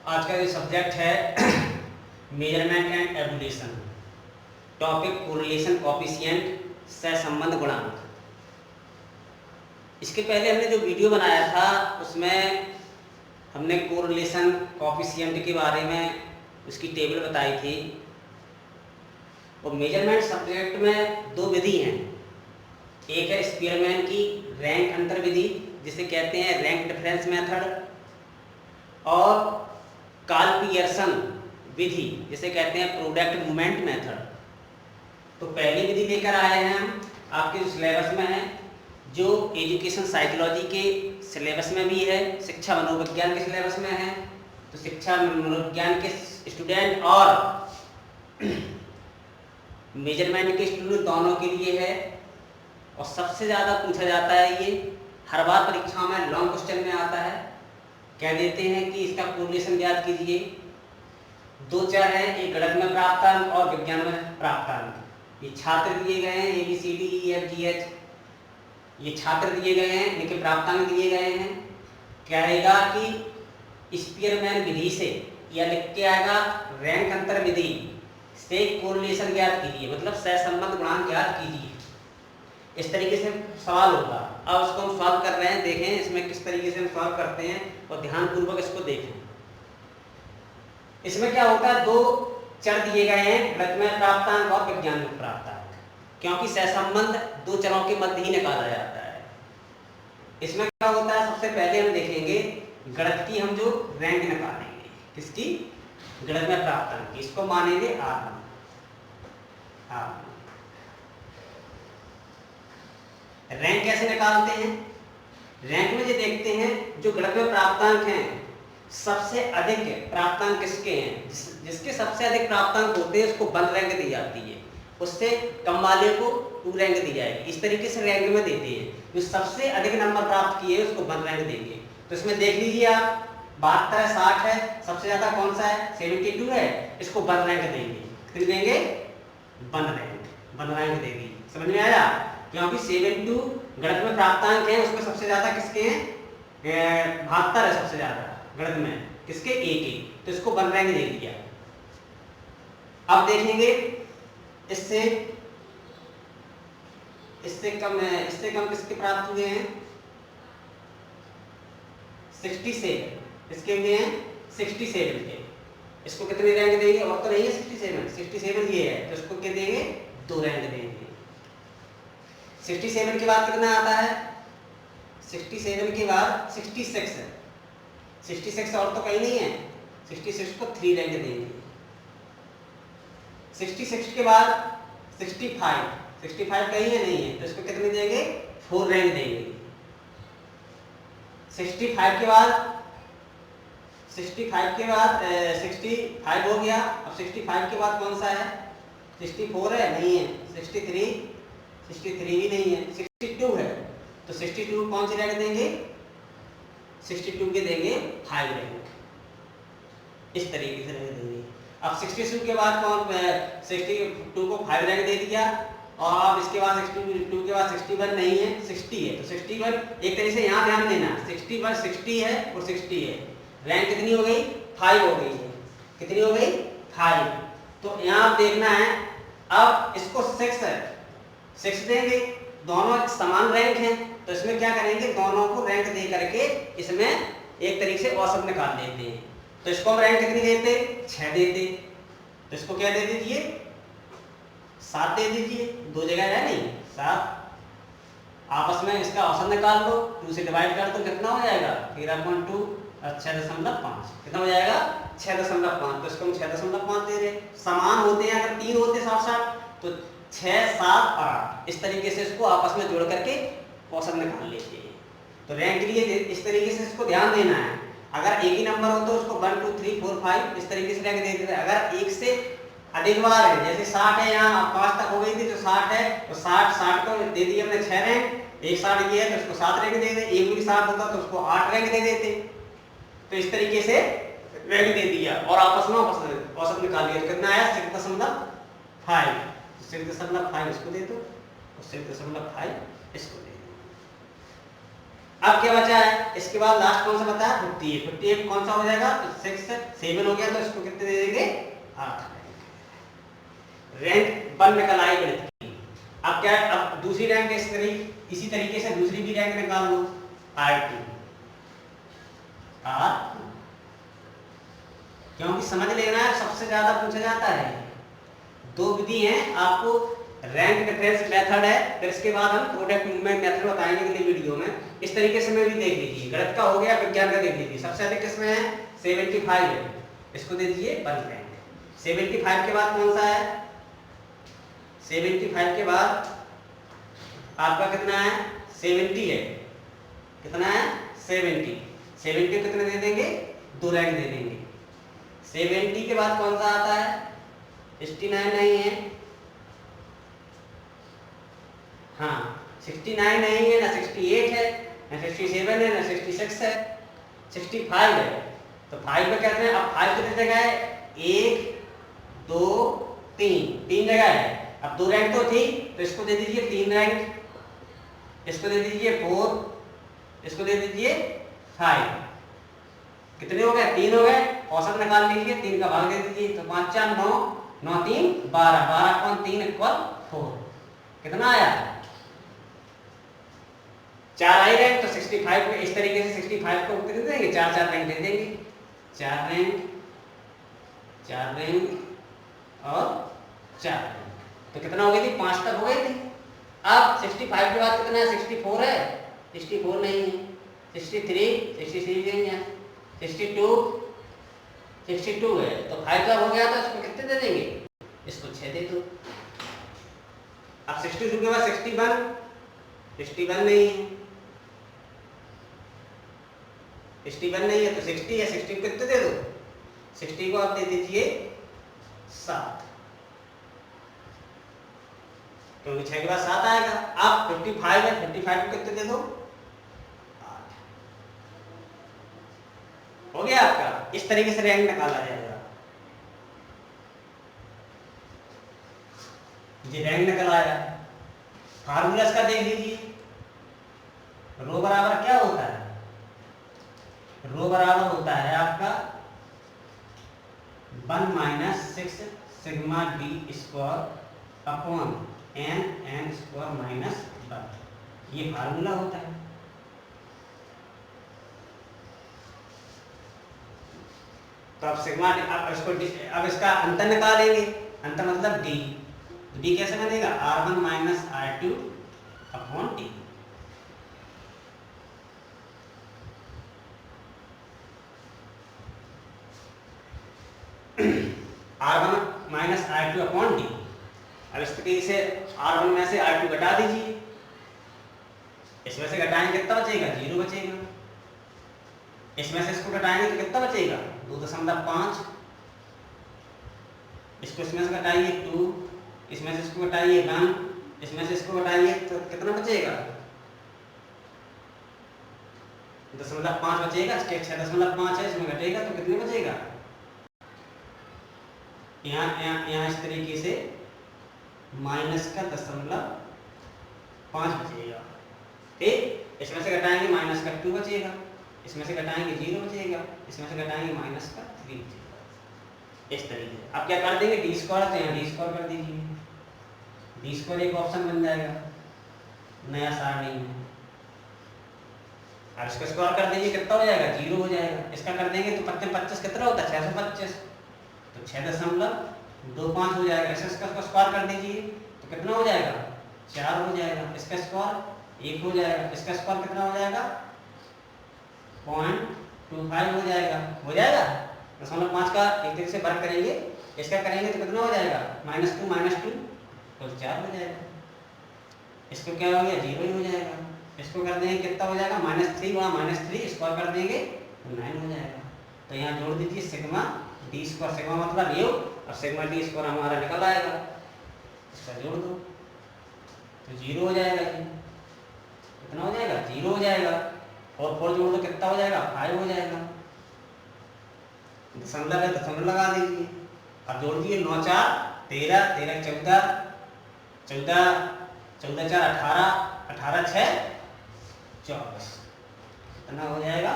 आज का जो सब्जेक्ट है measurement and evolution, topic correlation coefficient, सहसंबंध गुणांक। इसके पहले हमने जो वीडियो बनाया था उसमें हमने कोरिलेशन कोफिशिएंट के बारे में उसकी टेबल बताई थी। और मेजरमेंट सब्जेक्ट में दो विधि हैं, एक है स्पीयरमैन की रैंक अंतर विधि जिसे कहते हैं रैंक डिफरेंस मेथड, और कार्ल पियर्सन विधि जिसे कहते हैं प्रोडक्ट मूवमेंट मेथड। तो पहली विधि लेकर आए हैं हम, आपके जो सिलेबस में है, जो एजुकेशन साइकोलॉजी के सिलेबस में भी है, शिक्षा मनोविज्ञान के सिलेबस में है। तो शिक्षा मनोविज्ञान के स्टूडेंट और मेजरमेंट के स्टूडेंट दोनों के लिए है। और सबसे ज़्यादा पूछा जाता है, ये हर बार परीक्षाओं में लॉन्ग क्वेश्चन में आता है। कह देते हैं कि इसका कोरिलेशन ज्ञात कीजिए। दो चर हैं, एक गणित में प्राप्तांक और विज्ञान में प्राप्तांक। ये छात्र दिए गए हैं, ABCDEFGH, ये छात्र दिए गए हैं, इनके प्राप्तांक दिए गए हैं। कहेगा कि स्पीयरमैन विधि से, या लिख के आएगा रैंक अंतर विधि से कोरिलेशन ज्ञात कीजिए, मतलब सहसंबंध गुणांक ज्ञात कीजिए। इस तरीके से सवाल होगा। अब उसको हम सॉल्व कर रहे हैं, देखें इसमें किस तरीके से हम सॉल्व करते हैं और ध्यानपूर्वक इसको देखें। इसमें क्या होता है, दो चर दिए गए हैं, गणित में प्राप्तांक और विज्ञान में प्राप्तांक, क्योंकि सहसंबंध दो चरों के मध्य ही निकाला जाता है। इसमें क्या होता है, सबसे पहले हम देखेंगे गणित की हम जो रैंक निकालेंगे, किसकी, गणित में प्राप्तांक, इसको मानेंगे R1। रैंक कैसे निकालते हैं, रैंक में जो देखते हैं जो गणित में प्राप्तांक हैं, सबसे अधिक प्राप्तांक किसके हैं, जिसके सबसे अधिक प्राप्तांक होते हैं उसको 1 रैंक दी जाती है, उससे कम वाले को 2 रैंक दी जाएगी। इस तरीके से रैंक में देते हैं। जो सबसे अधिक नंबर प्राप्त किए उसको 1 रैंक देंगे। तो इसमें देख लीजिए आप, 72 है, 60 है, सबसे ज्यादा कौन सा है, 72 है, इसको 1 रैंक देंगे। कितनी देंगे, 1 रैंक देगी। समझ में आया, क्योंकि 72 गणित में प्राप्तांक है, उसमें सबसे ज्यादा किसके हैं, 72 है सबसे ज्यादा गणित में, किसके, एक, तो इसको 1 रैंक दे दिया। अब देखेंगे इससे कम किसके प्राप्त हुए हैं, 67, इसके हुए हैं 67 के। इसको कितने रैंक देंगे, और तो नहीं है 67 ये है, तो इसको क्या देंगे, 2 रैंक देंगे। 67 के बाद कितना आता है, 67 के बाद 66 है, 66 और तो कहीं नहीं है, 66 को 3 रैंक देंगे। 66 के बाद 65 कहीं है, नहीं है, तो इसको कितने देंगे, 4 रैंक देंगे। 65 के बाद 65 हो गया। अब 65 के बाद कौन सा है, 64 है, नहीं है, 63 भी नहीं है, 62 है, तो 62 कौन सी रैंक देंगे, 62 के देंगे 5 रैंक। इस तरीके से रैंक देंगे। अब 62 के बाद 62 को 5 रैंक दे दिया, और अब इसके बाद 62 के बाद 61 नहीं है, 60 है, तो 61 एक तरीके से यहाँ ध्यान देना, 61 60 है और 60 है, रैंक कितनी हो गई, 5 हो गई है। कितनी हो गई, 5। तो यहाँ आप देखना है, अब इसको 6 देंगे, दोनों समान रैंक हैं, तो इसमें क्या करेंगे, दोनों को रैंक दे करके इसमें एक तरीके से औसत निकाल लेते हैं। तो इसको हम रैंक कितनी देते, 6 देते, तो इसको क्या दे दीजिए, 7 दे दीजिए, 2 जगह है नहीं, 7। आपस में इसका औसत निकाल लो, 2 से डिवाइड कर दो, कितना हो जाएगा 13.2 और 6.5, कितना हो जाएगा 6.5। तो इसको हम 6.5 दे रहे, समान होते हैं, अगर 3 होते साथ साथ तो 6, 7 और 8, इस तरीके से इसको आपस में जोड़ करके औसत निकाल लेते हैं। तो रैंक के लिए इस तरीके से इसको ध्यान देना है। अगर एक ही नंबर हो तो उसको 1 2 3 4 5 इस तरीके से रैंक दे देते हैं। अगर एक से अधिक बार है, जैसे 60 है, यहाँ 5 तक हो गई थी, तो 60 है, तो 60 को दे दिए हमने 6 रैंक, एक 60 ये है तो उसको 7 रैंक दे दे, एक भी 60 होता तो उसको 8 रैंक दे देते। तो इस तरीके से रैंक दे दिया और आपस में औसत निकाल लिया। कितना आया, 6.5, 6.5 इसको दे दो और 6.5 इसको दे दो। अब क्या बचा है, इसके बाद लास्ट कौन सा बता है, 58। 58 कौन सा हो जाएगा, 6 7 हो गया, तो इसको कितने दे देंगे, 8 रैंक 1 निकल आई गणित की। अब क्या है, अब दूसरी रैंक इसी तरीके से दूसरी भी रैंक निकाल लो, R2 क्योंकि समझ लेना है, सबसे ज्यादा पूछा जाता है। दो विधि हैं, आपको रैंक डिफरेंस मेथड है, फिर इसके बाद हम प्रोडक्ट मूवमेंट मेथड बताएंगे अगली वीडियो में। इस तरीके से मैं भी देख लीजिए, गणित का हो गया, विज्ञान का देख लीजिए। सबसे अधिक किसमें है, 75 है, इसको दे दीजिए 1 रैंक। 75 के बाद कौन सा है, 75 के बाद आपका कितना है, 70 है, कितना है 70। 70 कितने दे देंगे, 2 रैंक दे देंगे। 70 के बाद कौन सा आता है, 69 नहीं है, हाँ 69 नहीं है, ना 68 है, ना 67 है, ना 66 है, 65 है। तो 5 पे कहते हैं, अब 5 कितनी जगह है, 1 2 3 जगह है। अब 2 रैंक तो थी, तो इसको दे दीजिए 3 रैंक, इसको दे दीजिए 4, इसको दे दीजिए 5। कितने हो गए, 3 हो गए। औसत निकाल लीजिए, 3 का भाग दे दीजिए, तो 5 4 9, 9 3 12, 12 3 इक्वल 4। कितना आया, 4 आई रैंक। तो 65 को इस तरीके से 65 को कितने देंगे, 4 4 रैंक दे देंगे, 4 रैंक 4 रैंक और 4 रैंक। तो कितना हो गई थी, 5 तक हो गई थी। अब 65 के बाद कितना है, 64 है, 64 नहीं है, 63 नहीं है, 62 है। तो 5 का हो गया, तो इसको कितने दे देंगे, इसको 6 दे दो। अब 62 के बाद 61 नहीं है, 61 नहीं है, तो 60 है, 60 को कितने दे दो, 60 को आप दे दीजिए 7, क्योंकि 6 के बाद 7 आएगा। अब 55 है, 55 को कितने दे दो, 8 हो गया आपका। इस तरीके से रैंक निकाला जाएगा। ये रैंक निकल आया। फार्मूला इसका देख लीजिए, रो बराबर क्या होता है, रो बराबर होता है आपका 1 minus 6 sigma D square upon n square minus 1। ये फार्मूला होता है। तो अब सिग्मा अब इसको अब इसका अंतर निकालेंगे, अंतर मतलब डी। तो डी कैसे बनेगा, R1 minus R2 upon D. R1 minus R2 upon D. अब इस तरीके से R1 में से R2 घटा दीजिए, इसमें से घटाएंगे कितना बचेगा, 0 बचेगा। इसमें से इसको घटाएंगे तो कितना बचेगा, 2.5। इसको इसमें से घटाइए 2, इसमें से इसको घटाइए 1, इसमें से इसको घटाइए तो कितना बचेगा, 0.5 बचेगा। इसके 6.5 है, इसमें घटेगा तो कितने बचेगा, यहाँ इस तरीके से माइनस का 0.5 बचेगा। ठीक, इसमें से घटाएंगे माइनस का 2 बचेगा, इसमें से घटाएंगे 0 बचेगा, इसमें से घटाएंगे माइनस का 3 बचेगा। इस तरीके से अब क्या कर देंगे, डी स्क्वायर, तो यहाँ डी स्क्वायर कर दीजिए, डी स्क्वायर एक ऑप्शन बन जाएगा, नया सारणी में। अब इसका स्क्वायर कर दीजिए, कितना हो जाएगा, 0 हो जाएगा। इसका कर देंगे तो 25 कितना होता है, 625, तो 6.25 हो जाएगा। इसका स्क्वायर कर दीजिए तो कितना हो जाएगा, 4 हो जाएगा। इसका स्क्वायर 1 हो जाएगा, इसका स्क्वायर कितना हो जाएगा, 0.25 हो जाएगा। हो जाएगा 0.5 का एक तरीके से वर्ग करेंगे, इसका करेंगे तो कितना हो जाएगा, -2 तो 4 हो जाएगा। इसको क्या हो गया, 0 ही हो जाएगा। इसको कर देंगे कितना हो जाएगा, -3 गुणा -3 स्क्वायर कर देंगे तो 9 हो जाएगा। तो यहाँ जोड़ दीजिए सिग्मा डी स्क्वायर, सिग्मा मतलब ये, और सिग्मा डी स्क्वायर हमारा निकल आएगा। इसका जोड़ दो तो 0 हो जाएगा। ये कितना हो जाएगा, 0 हो जाएगा। और 4 जोड़ दो कितना हो जाएगा, 5 हो जाएगा। दशमलव है, दशमलव लगा दीजिए। अब जोड़ दिए 9 4 13, 13 14, 14 14 4 18, 18 6 24। कितना हो जाएगा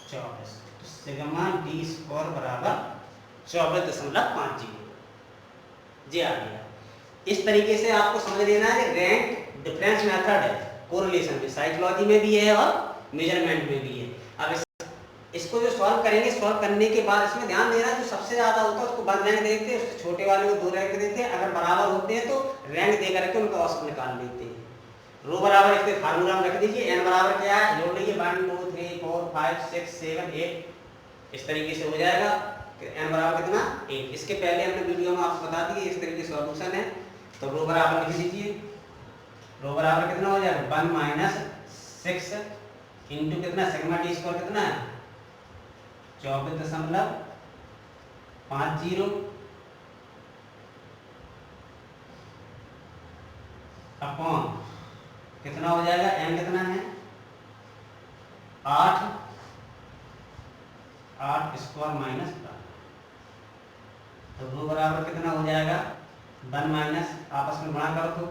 24। तो सिग्मा डी स्क्वायर बराबर 24.50 जी आ गया। इस तरीके से आपको समझ लेना है कि रैंक डिफरेंस मेथड है कोरिलेशन में, साइकोलॉजी में भी है और मेजरमेंट में भी है। अब इसको जो सॉल्व करेंगे, सॉल्व करने के बाद इसमें ध्यान देना जो सबसे ज्यादा होता है उसको 1 रैंक देते हैं, उससे छोटे वाले को 2 रैंक देते हैं, अगर बराबर होते हैं तो रैंक दे करके उनका औसत निकाल लेते हैं। रो बराबर इसके फार्मूला में रख दीजिए, एन बराबर क्या है जोड़ लीजिए 1 2 3 4 5 6 7 8 इस तरीके से हो जाएगा। एन बराबर कितना 8। इसके पहले हमने वीडियो में आपको बता दिए इस तरीके से सॉल्यूशन है। तो रो बराबर लिख दीजिए, रो बराबर कितना हो जाएगा 1 माइनस 6 इंटू कितना सिग्मा डी स्क्वायर कितना है 24.50 अपॉन कितना हो जाएगा एन कितना है 8 स्क्वायर माइनस 1। तो रो बराबर कितना हो जाएगा 1 माइनस आपस में गुणा करो तो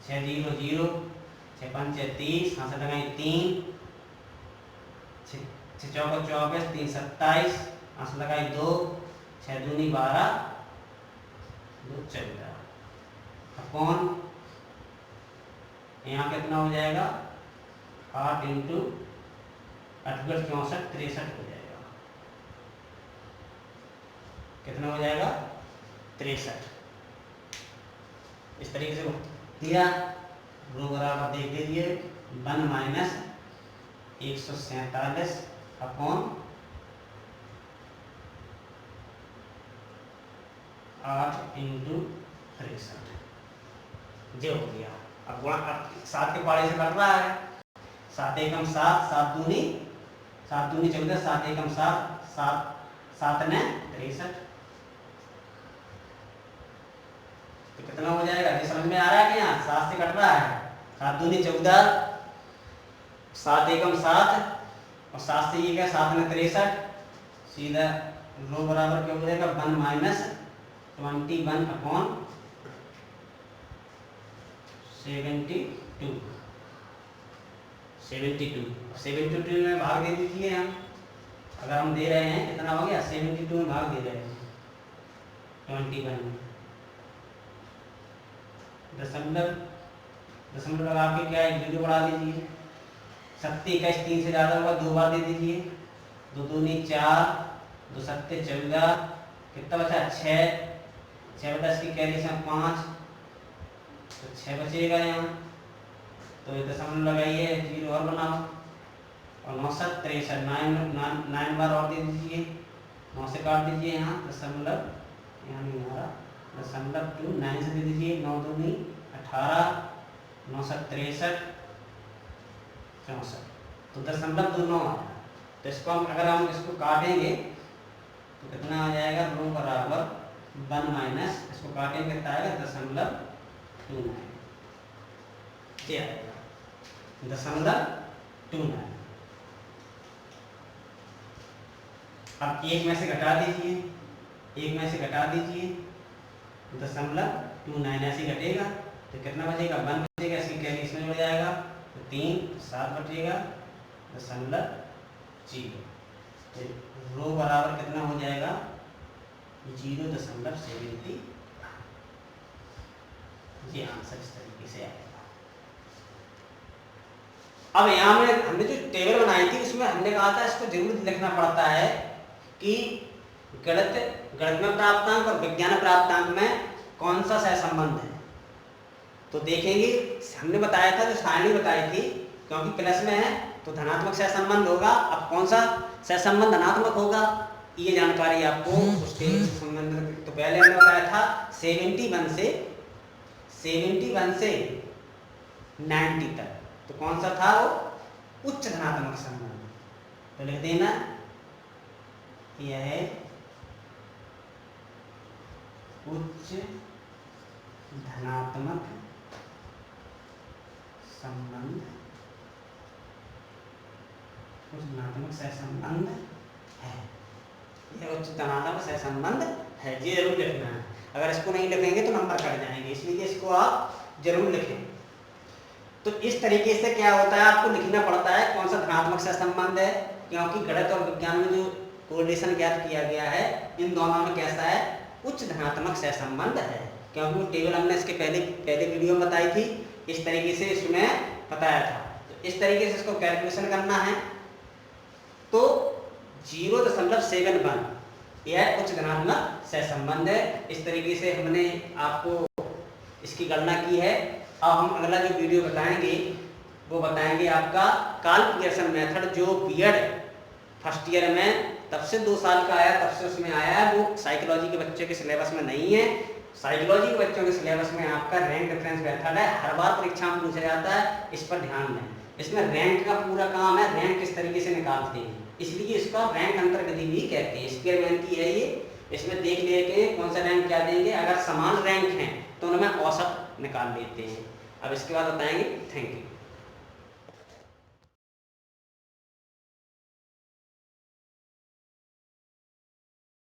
6 0 0 6 5 30 5 लगाए 3 6 चौका 24 3 27 5 लगाए 2 6 दूनी 12 2 14 अपॉन यहाँ कितना हो जाएगा 8 इंटू 8 64 63 हो जाएगा। कितना हो जाएगा 63। इस तरीके से दिया। रो बराबर देख लीजिए 1 माइनस 147 अपॉन 8 इंटू 63 जो हो गया। अब गुणा 7 के पारे से कट रहा है 7 एकम 7 7 दूनी 14 7 एकम 7 7 ने 63। तो कितना हो जाएगा ये समझ में आ रहा है कि यहाँ 7 से कट रहा है 7 दूनी 14 7 एकम 7 और 7 से ये क्या 7 ने 63 सीधा रो बराबर क्या हो जाएगा 1 माइनस 21 अपॉन 72 में भाग दे दीजिए। हम अगर हम दे रहे हैं कितना हो गया 72 में भाग दे रहे हैं 21 में दशमलव लगा के क्या है 0 बढ़ा दीजिए। 70 21 3 से ज़्यादा होगा 2 बार दे दीजिए 2 दूनी 4 2 7 14 कितना बचा 6 6 बटा इसकी कैलकुलेशन 5 तो 6 बचेगा यहाँ। तो ये दशमलव लगाइए 0 और बनाओ और 9 7 63 9 बार और दे दीजिए 9 से काट दीजिए यहाँ दशमलव यहाँ नहीं आ रहा दशमलव 2 9 से दे दीजिए 9 दूनी 18 9 7 63 64 तो दशमलव 2 9 आ रहा। तो इसको हम अगर हम इसको काटेंगे तो कितना आ जाएगा रो बराबर 1 माइनस इसको काटेंगे कितना आएगा दशमलव 29 ये आएगा दशमलव 29। अब एक में से घटा दीजिए दशमलव 29 ऐसे घटेगा तो कितना बचेगा 1 बचेगा इसकी कैरी इसमें जुड़ जाएगा तो 3 7 बचेगा दशमलव 0। तो रो बराबर कितना हो जाएगा 0.70। ये आंसर इस तरीके से आएगा। अब यहाँ में हमने जो टेबल बनाई थी उसमें हमने कहा था इसको जरूर लिखना पड़ता है कि गणित में प्राप्तांक और विज्ञान प्राप्तांक में कौन सा सहसंबंध है। तो देखेंगे हमने बताया था जो सारणी बताई थी क्योंकि प्लस में है तो धनात्मक सहसंबंध होगा। अब कौन सा सहसंबंध धनात्मक होगा ये जानकारी आपको उसके संबंध तो पहले हमने बताया था 71 से 90 तक तो कौन सा था वो उच्च धनात्मक संबंध। तो लिख देना यह है उच्च धनात्मक संबंध सहसंबंध है। यह उच्च धनात्मक सहसंबंध है ये जरूर लिखना है। अगर इसको नहीं लिखेंगे तो नंबर कट जाएंगे इसलिए इसको आप जरूर लिखें। तो इस तरीके से क्या होता है, आपको लिखना पड़ता है कौन सा धनात्मक सहसंबंध है, क्योंकि गणित और विज्ञान में जो कोरिलेशन ज्ञात किया गया है इन दोनों में कैसा है, उच्च धनात्मक सहसंबंध है। क्योंकि वो टेबल हमने इसके पहले वीडियो में बताई थी, इस तरीके से इसमें बताया था। तो इस तरीके से इसको कैलकुलेशन करना है। तो 0.71 यह उच्च धनात्मक सहसंबंध है। इस तरीके से हमने आपको इसकी गणना की है। अब हम अगला जो वीडियो बताएंगे वो बताएंगे आपका काल पियर्सन मेथड, जो बीएड फर्स्ट ईयर में तब से 2 साल का आया, तब से उसमें आया है। वो साइकोलॉजी के बच्चों के सिलेबस में नहीं है। साइकोलॉजी के बच्चों के सिलेबस में आपका रैंक डिफरेंस मेथड है, हर बार परीक्षा में पूछा जाता है, इस पर ध्यान दें। इसमें रैंक का पूरा काम है, रैंक किस तरीके से निकालते हैं, इसलिए इसका रैंक अंतर्गति भी कहते हैं। स्क्वायर मेहनती है ये, इसमें देख लेके कौन सा रैंक क्या देंगे। अगर समान रैंक हैं तो उनमें औसत निकाल लेते हैं। अब इसके बाद बताएंगे। Thank you.